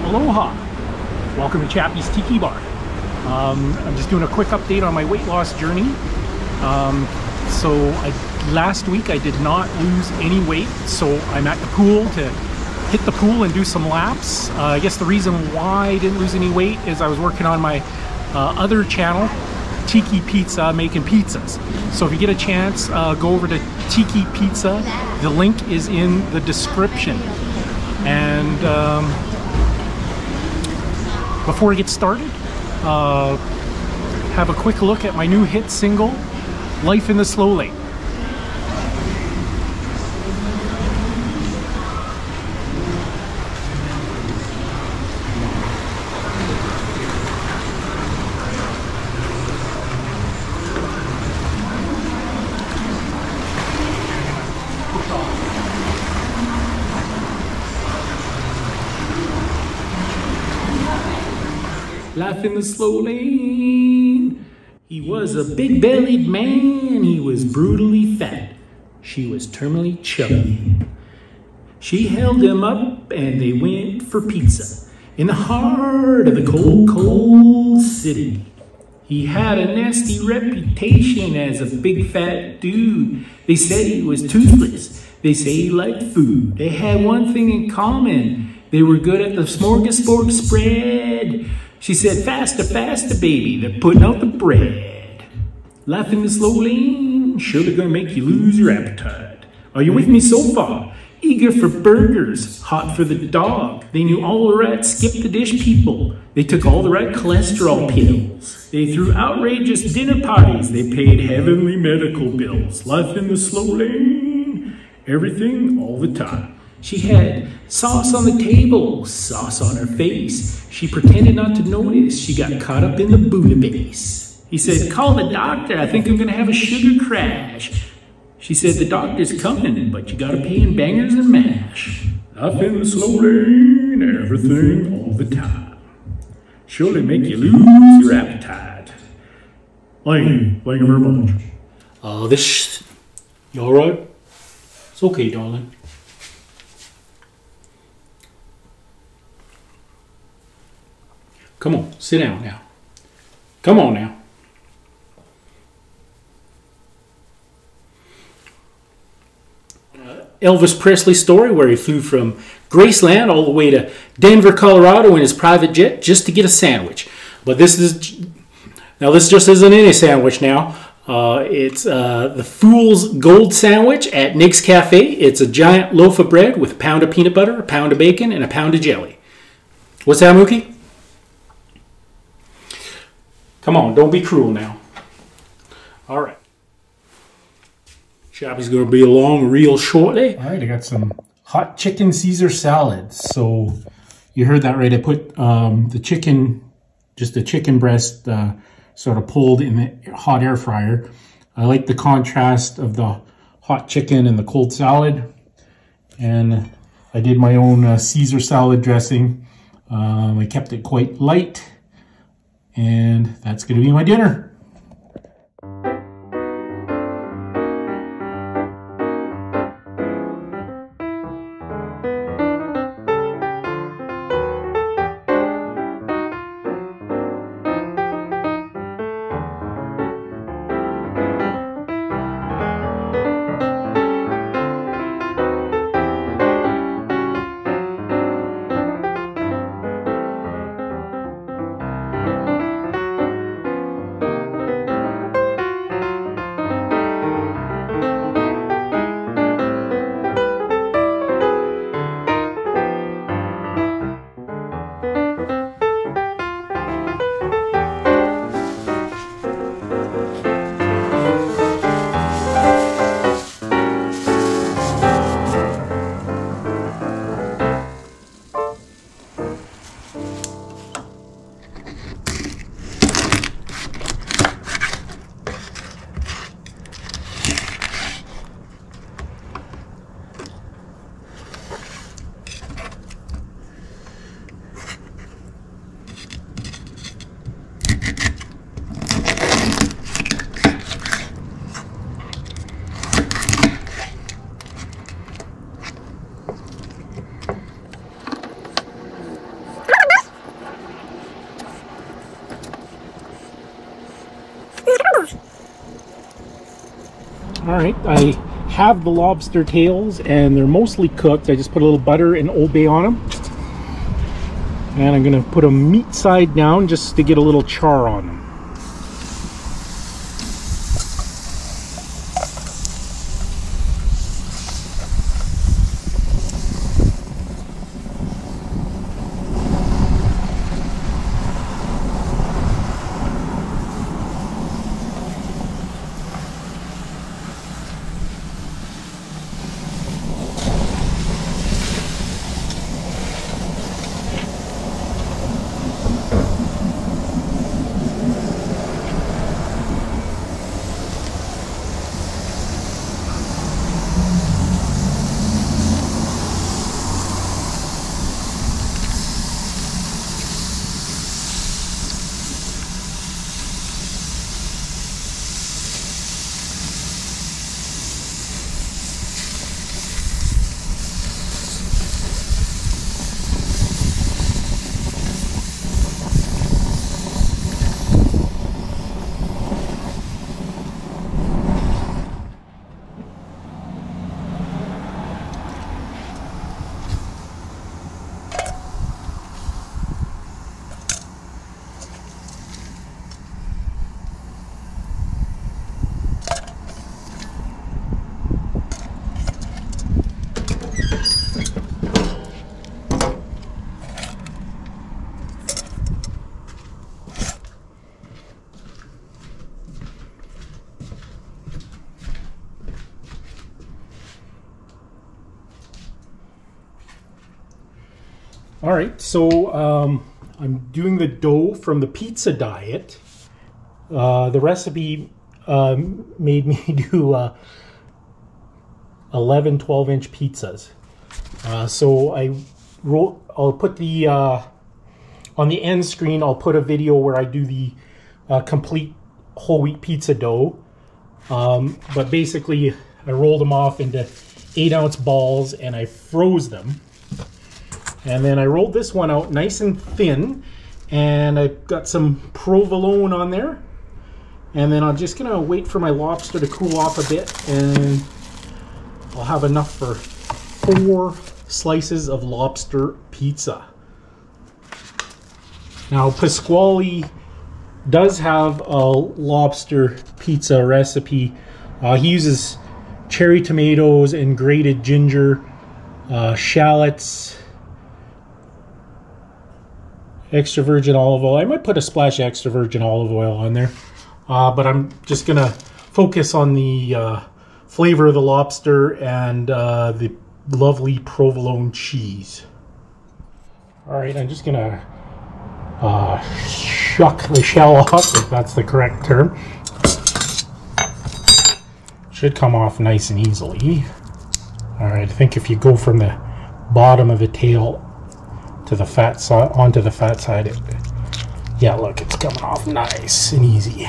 Aloha! Welcome to Chappie's Tiki Bar. I'm just doing a quick update on my weight loss journey. Last week I did not lose any weight, so I'm at the pool to hit the pool and do some laps. I guess the reason why I didn't lose any weight is I was working on my other channel, Tiki Pizza, making pizzas. So if you get a chance, go over to Tiki Pizza. The link is in the description. And before I get started, have a quick look at my new hit single, Life in the Slow Lane. Life in the slow lane. He was a big-bellied man. He was brutally fat. She was terminally chubby. She held him up and they went for pizza in the heart of the cold, cold city. He had a nasty reputation as a big fat dude. They said he was toothless. They say he liked food. They had one thing in common. They were good at the smorgasbord spread. She said, faster, faster, baby, they're putting out the bread. Life in the slow lane, surely gonna make you lose your appetite. Are you with me so far? Eager for burgers, hot for the dog. They knew all the right skip the dish people. They took all the right cholesterol pills. They threw outrageous dinner parties. They paid heavenly medical bills. Life in the slow lane, everything all the time. She had sauce on the table, sauce on her face. She pretended not to notice. She got caught up in the Buddha base. He said, call the doctor. I think I'm going to have a sugar crash. She said, the doctor's coming, but you got to pay in bangers and mash. Life in the slow lane, everything all the time. Surely make you lose your appetite. Thank you very much. You all right? It's okay, darling. Come on, sit down now. Come on now. Elvis Presley story where he flew from Graceland all the way to Denver, Colorado in his private jet just to get a sandwich. But this just isn't any sandwich now. It's the Fool's Gold Sandwich at Nick's Cafe. It's a giant loaf of bread with a pound of peanut butter, a pound of bacon, and a pound of jelly. What's that, Mookie? Come on, don't be cruel now. All right. Chappie's going to be along real shortly. All right, I got some hot chicken Caesar salad. So you heard that right. I put the chicken, just the chicken breast, sort of pulled in the hot air fryer. I like the contrast of the hot chicken and the cold salad. And I did my own Caesar salad dressing. I kept it quite light. And that's going to be my dinner. All right, I have the lobster tails and they're mostly cooked. I just put a little butter and Old Bay on them. And I'm gonna put a meat side down just to get a little char on them. All right, so I'm doing the dough from the pizza diet. The recipe made me do 11 12-inch pizzas. So I'll put the on the end screen, I'll put a video where I do the complete whole wheat pizza dough. But basically I rolled them off into 8-ounce balls and I froze them. And then I rolled this one out nice and thin, and I got some provolone on there. And then I'm just gonna wait for my lobster to cool off a bit, and I'll have enough for 4 slices of lobster pizza. Now Pasquale does have a lobster pizza recipe. He uses cherry tomatoes and grated ginger, shallots, extra virgin olive oil. I might put a splash of extra virgin olive oil on there, but I'm just gonna focus on the flavor of the lobster and the lovely provolone cheese. All right, I'm just gonna shuck the shell off, if that's the correct term. Should come off nice and easily. All right, I think if you go from the bottom of the tail to the fat side, onto the fat side, yeah, look, it's coming off nice and easy.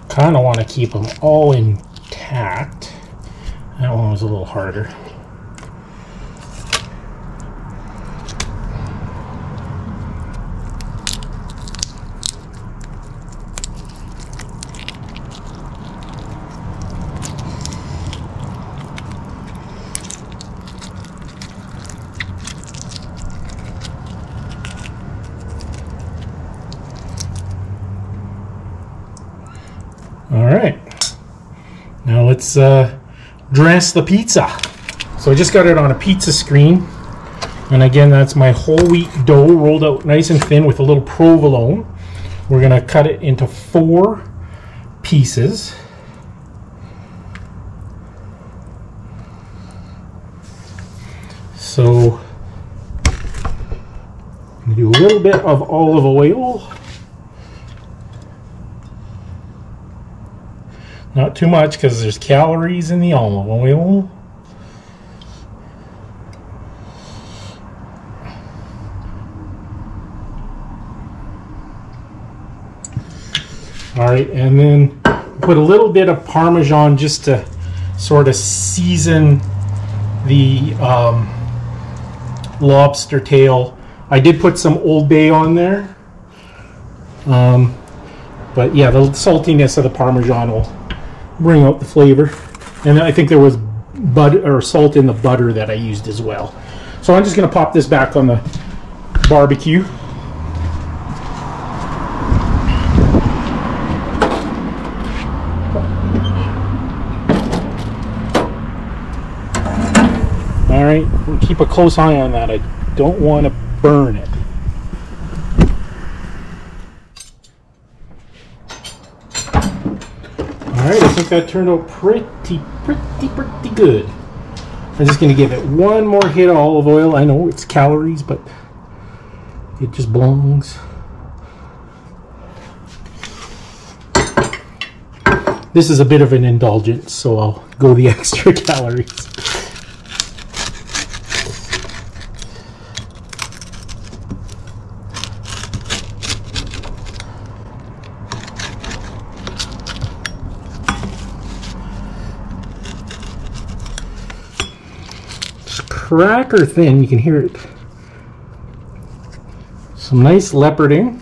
Kind of want to keep them all intact. That one was a little harder. All right, now let's dress the pizza. So I just got it on a pizza screen, and again, that's my whole wheat dough rolled out nice and thin with a little provolone. We're gonna cut it into 4 pieces. So I'm We do a little bit of olive oil. Not too much because there's calories in the olive oil. All right, and then put a little bit of Parmesan just to sort of season the lobster tail. I did put some Old Bay on there, but yeah, the saltiness of the Parmesan will bring out the flavor. And I think there was butter or salt in the butter that I used as well. So I'm just going to pop this back on the barbecue. All right, we'll keep a close eye on that. I don't want to burn it. All right, I think that turned out pretty good. I'm just going to give it one more hit of olive oil. I know it's calories, but it just belongs. This is a bit of an indulgence, so I'll go the extra calories. Cracker thin, you can hear it. Some nice leoparding.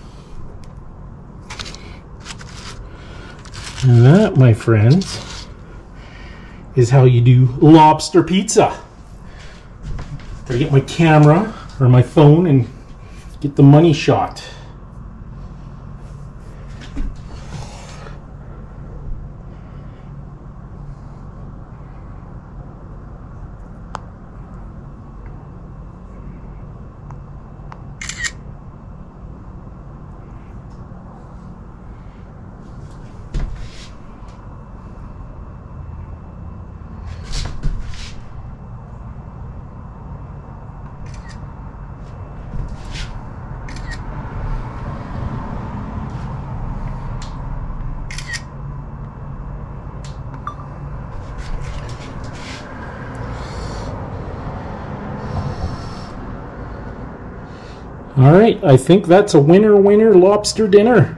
And that, my friends, is how you do lobster pizza. Gotta get my camera or my phone and get the money shot. All right, I think that's a winner lobster dinner.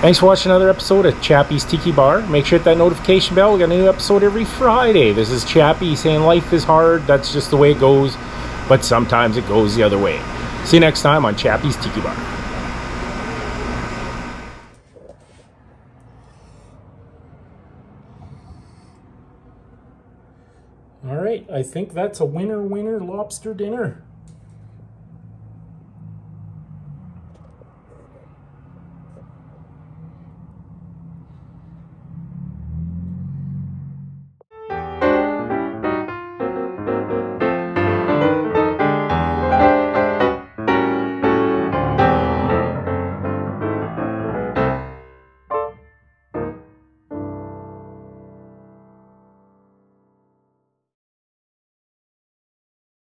Thanks for watching another episode of Chappie's Tiki Bar. Make sure to hit that notification bell. We got a new episode every Friday. This is Chappie saying life is hard. That's just the way it goes. But sometimes it goes the other way. See you next time on Chappie's Tiki Bar. All right, I think that's a winner lobster dinner.